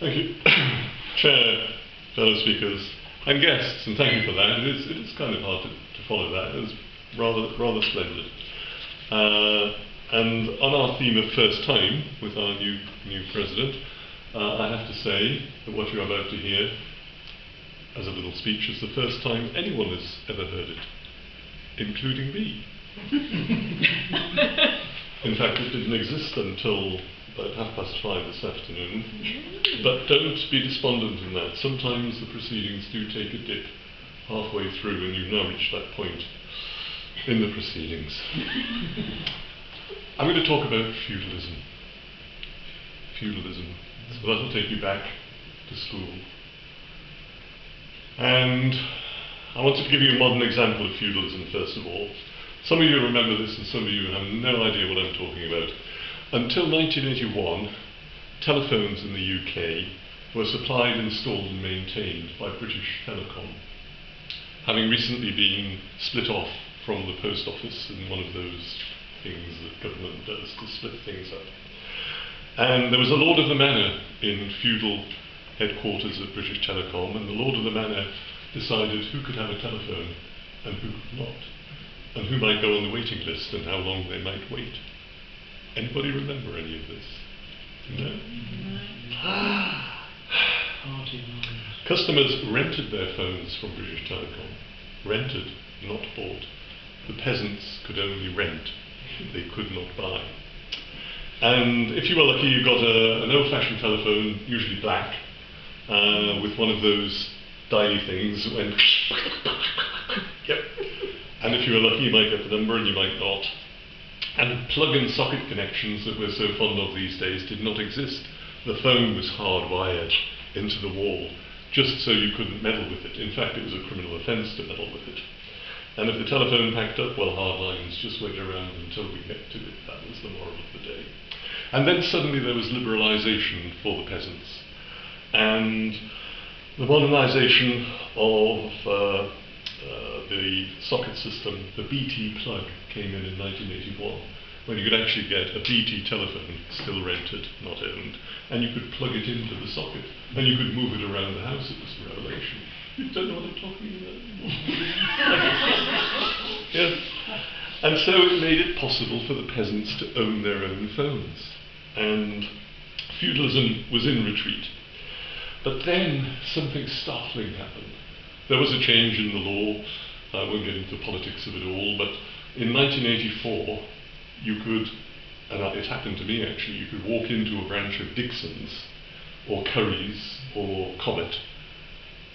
Thank you, Chair, fellow speakers, and guests, and thank you for that. It is kind of hard to follow that. It was rather splendid. And on our theme of first time, with our new president, I have to say that what you're about to hear as a little speech is the first time anyone has ever heard it, including me. In fact, it didn't exist until about 5:30 this afternoon. But don't be despondent in that. Sometimes the proceedings do take a dip halfway through, and you've now reached that point in the proceedings. I'm going to talk about feudalism. Feudalism. So that'll take you back to school. And I wanted to give you a modern example of feudalism, first of all. Some of you remember this, and some of you have no idea what I'm talking about. Until 1981, telephones in the UK were supplied, installed and maintained by British Telecom, having recently been split off from the post office in one of those things that government does to split things up. And there was a Lord of the Manor in feudal headquarters of British Telecom, and the Lord of the Manor decided who could have a telephone and who could not, and who might go on the waiting list and how long they might wait. Anybody remember any of this? No? Customers rented their phones from British Telecom. Rented, not bought. The peasants could only rent. They could not buy. And if you were lucky, you got an old-fashioned telephone, usually black, with one of those dialy things that went yep. And if you were lucky, you might get the number and you might not. And plug-in socket connections that we're so fond of these days did not exist. The phone was hardwired into the wall, just so you couldn't meddle with it. In fact, it was a criminal offence to meddle with it. And if the telephone packed up, well, hard lines, just wait around until we get to it. That was the moral of the day. And then suddenly there was liberalisation for the peasants. And the modernisation of the socket system, the BT plug, came in 1981, when you could actually get a BT telephone, still rented, not owned, and you could plug it into the socket, and you could move it around the house. It was a revelation. You don't know what I'm talking about anymore. Yes. And so it made it possible for the peasants to own their own phones. And feudalism was in retreat. But then something startling happened. There was a change in the law. I won't get into the politics of it all, but in 1984, you could, and it happened to me actually, you could walk into a branch of Dixon's, or Curry's, or Comet,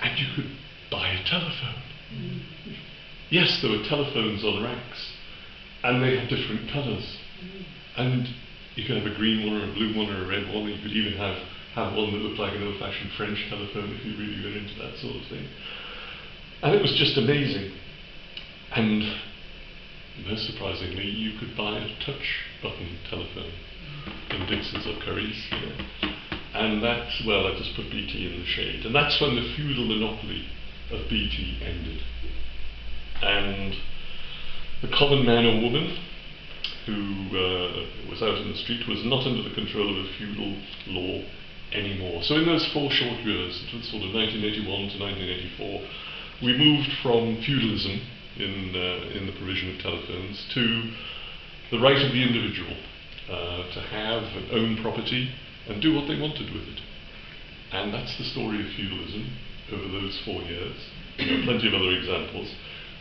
and you could buy a telephone. Yes, there were telephones on racks, and they had different colours. And you could have a green one, or a blue one, or a red one. You could even have one that looked like an old-fashioned French telephone if you really were into that sort of thing. And it was just amazing. And most surprisingly, you could buy a touch-button telephone in Dixon's or Curry's. And that's, well, I just put BT in the shade. And that's when the feudal monopoly of BT ended. And the common man or woman who was out in the street was not under the control of a feudal law anymore. So in those 4 short years, it was sort of 1981 to 1984, we moved from feudalism in the provision of telephones to the right of the individual to have and own property and do what they wanted with it. And that's the story of feudalism over those 4 years. There are plenty of other examples,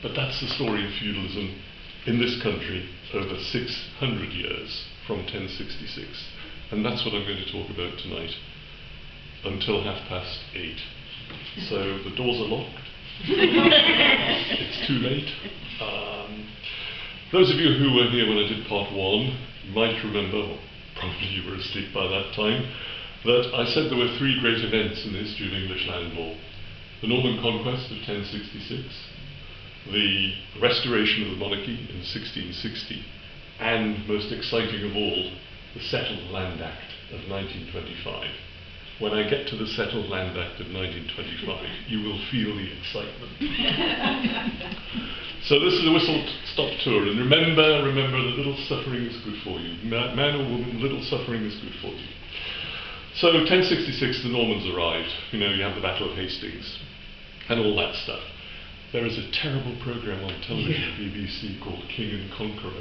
but that's the story of feudalism in this country over 600 years, from 1066. And that's what I'm going to talk about tonight, until 8:30. So the doors are locked. It's too late. Those of you who were here when I did part 1 might remember, or probably you were asleep by that time, that I said there were 3 great events in the history of English land law. The Norman Conquest of 1066, the restoration of the monarchy in 1660, and, most exciting of all, the Settled Land Act of 1925. When I get to the Settled Land Act of 1925, you will feel the excitement. So this is a whistle-stop tour, and remember that little suffering is good for you. Man or woman, little suffering is good for you. So 1066, the Normans arrived. You know, you have the Battle of Hastings and all that stuff. There is a terrible programme on television, BBC, called King and Conqueror.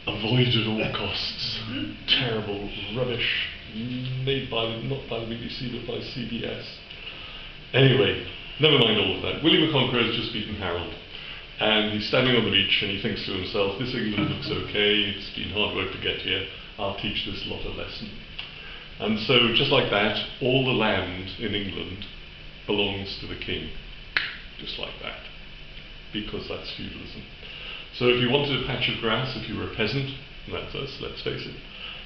Avoided at all costs. Terrible rubbish, made by, not by the BBC, but by CBS. Anyway, never mind all of that. William the Conqueror has just beaten Harold. And he's standing on the beach and he thinks to himself, this England looks okay, it's been hard work to get here, I'll teach this lot a lesson. And so, just like that, all the land in England belongs to the king. Just like that. Because that's feudalism. So if you wanted a patch of grass, if you were a peasant, and that's us, let's face it,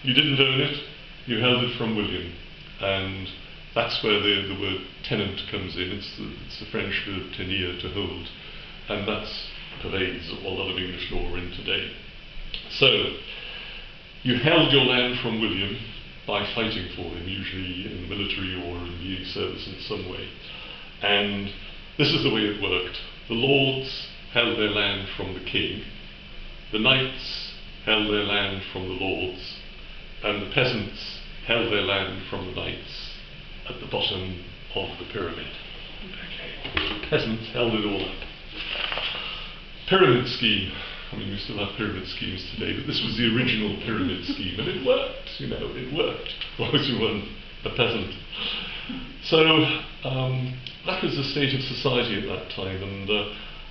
you didn't own it, you held it from William. And that's where the word tenant comes in. It's the French verb tenir, to hold. And that pervades what a lot of English law are in today. So, you held your land from William by fighting for him, usually in the military or in being service in some way. And this is the way it worked. The lords held their land from the king, the knights held their land from the lords, and the peasants held their land from the knights at the bottom of the pyramid. Okay. The peasants held it all up. Pyramid scheme. I mean, we still have pyramid schemes today, but this was the original pyramid scheme, and it worked, you know, it worked, as long as you weren't a peasant. So, that was the state of society at that time, and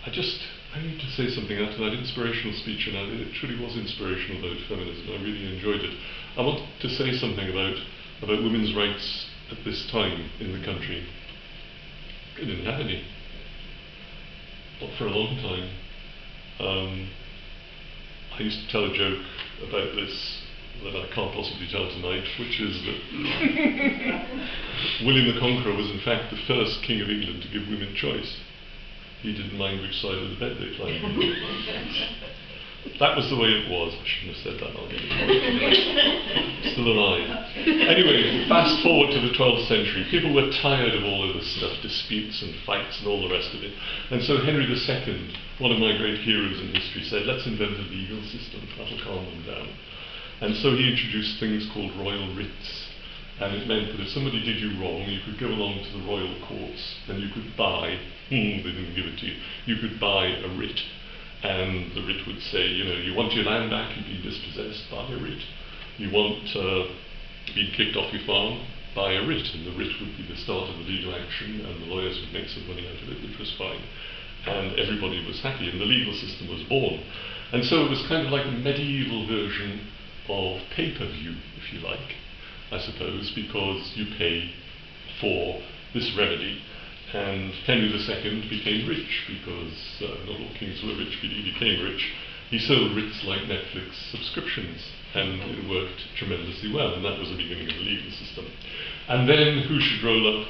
I need to say something after that inspirational speech, and it truly was inspirational about feminism. I really enjoyed it. I want to say something about women's rights at this time in the country. They didn't have any. Not for a long time. I used to tell a joke about this that I can't possibly tell tonight, which is that William the Conqueror was in fact the first king of England to give women choice. He didn't mind which side of the bed they climbed on. That was the way it was. I shouldn't have said that, I'll get it. Still alive. Anyway, fast forward to the 12th century. People were tired of all of this stuff, disputes and fights and all the rest of it. And so Henry II, one of my great heroes in history, said, let's invent a legal system, that'll calm them down. And so he introduced things called royal writs. And it meant that if somebody did you wrong, you could go along to the royal courts and you could buy, they didn't give it to you, you could buy a writ. And the writ would say, you know, you want your land back, you've been dispossessed, buy a writ. You want being kicked off your farm, buy a writ. And the writ would be the start of the legal action, and the lawyers would make some money out of it, which was fine. And everybody was happy, and the legal system was born. And so it was kind of like a medieval version of pay-per-view, if you like, I suppose, because you pay for this remedy. And Henry II became rich because not all kings were rich, but he became rich. He sold writs like Netflix subscriptions, and it worked tremendously well, and that was the beginning of the legal system. And then who should roll up?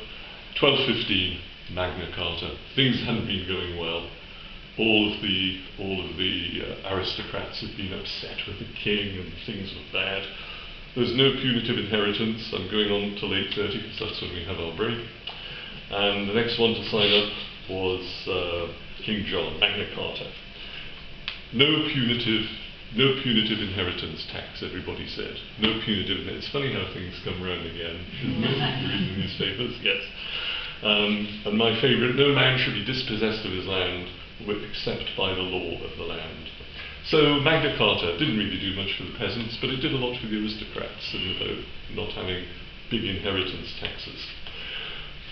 1215, Magna Carta. Things hadn't been going well. All of the aristocrats had been upset with the king, and things were bad. There's no punitive inheritance. I'm going on till 8:30 because that's when we have our break. And the next one to sign up was King John, Magna Carta. No punitive inheritance tax, everybody said. No punitive. It's funny how things come round again, isn't it? You read the newspapers, yes. And my favourite, no man should be dispossessed of his land except by the law of the land. So Magna Carta didn't really do much for the peasants, but it did a lot for the aristocrats about not having big inheritance taxes.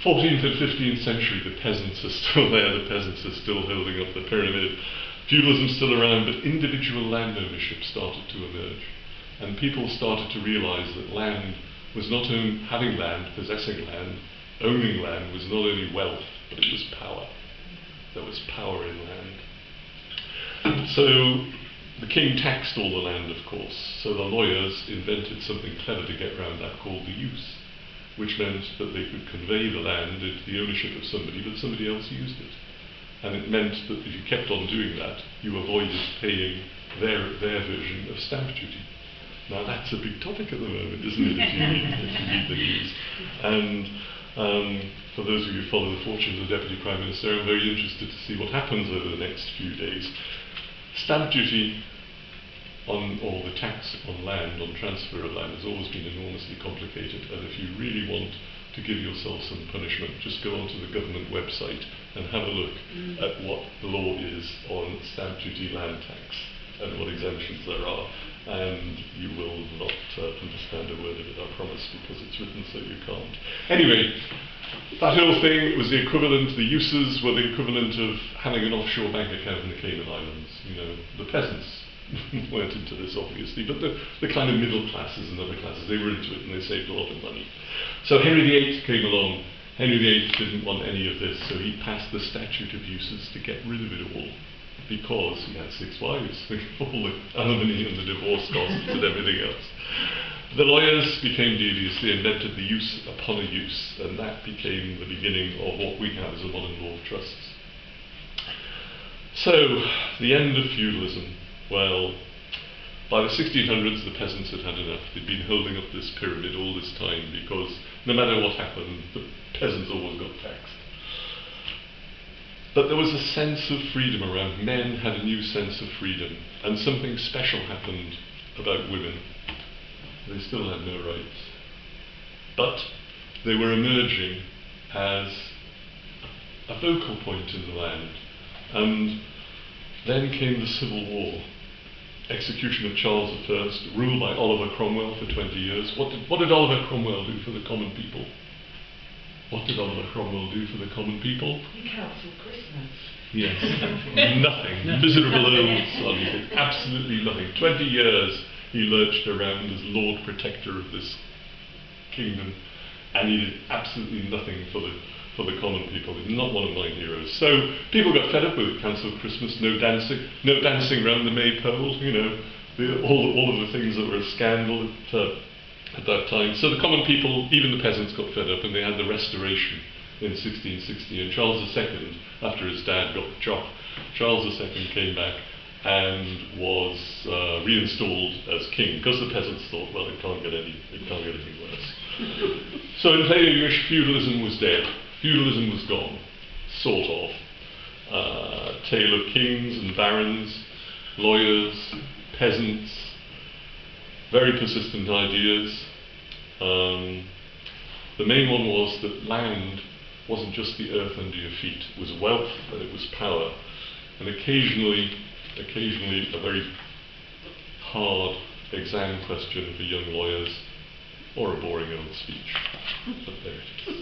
14th and 15th century, the peasants are still there, the peasants are still holding up the pyramid. Feudalism's still around, but individual land ownership started to emerge. And people started to realise that land was not only having land, possessing land, owning land was not only wealth, but it was power. There was power in land. So the king taxed all the land, of course. So the lawyers invented something clever to get around that called the use, which meant that they could convey the land into the ownership of somebody, but somebody else used it. And it meant that if you kept on doing that, you avoided paying their version of stamp duty. Now that's a big topic at the moment, isn't it, if you read the news. And for those of you who follow the fortunes of the Deputy Prime Minister, I'm very interested to see what happens over the next few days. Stamp duty or the tax on land, on transfer of land, has always been enormously complicated. And if you really want to give yourself some punishment, just go onto the government website and have a look at what the law is on stamp duty, land tax, and what exemptions there are. And you will not understand a word of it, I promise, because it's written so you can't. Anyway, that whole thing was the equivalent, the uses were the equivalent of having an offshore bank account in the Cayman Islands. You know, the peasants weren't into this, obviously, but the kind of middle classes and other classes, they were into it and they saved a lot of money. So Henry VIII came along. Henry VIII didn't want any of this, so he passed the Statute of Uses to get rid of it all, because he had 6 wives, all the alimony and the divorce costs and everything else. The lawyers became dealers, they invented the use upon a use, and that became the beginning of what we have as a modern law of trusts. So, the end of feudalism. Well, by the 1600s the peasants had had enough. They'd been holding up this pyramid all this time because no matter what happened, the peasants always got taxed. But there was a sense of freedom around. Men had a new sense of freedom, and something special happened about women. They still had no rights. But they were emerging as a focal point in the land. And then came the Civil War. Execution of Charles I, rule by Oliver Cromwell for 20 years. What did Oliver Cromwell do for the common people? What did Oliver Cromwell do for the common people? He cancelled Christmas. Yes. Nothing. Miserable old son. He did absolutely nothing. 20 years he lurched around as Lord Protector of this kingdom, and he did absolutely nothing for the common people. He's not one of my heroes. So people got fed up with it. Cancelled Christmas, no dancing around the maypole, you know, all of the things that were a scandal at that time. So the common people, even the peasants, got fed up, and they had the Restoration in 1660. And Charles II, after his dad got the chop, Charles II came back and was reinstalled as king, because the peasants thought, well, it can't get any worse. So in plain English, feudalism was dead. Feudalism was gone, sort of. Tale of kings and barons, lawyers, peasants, very persistent ideas. The main one was that land wasn't just the earth under your feet. It was wealth and it was power. And occasionally a very hard exam question for young lawyers, or a boring old speech. But there it is.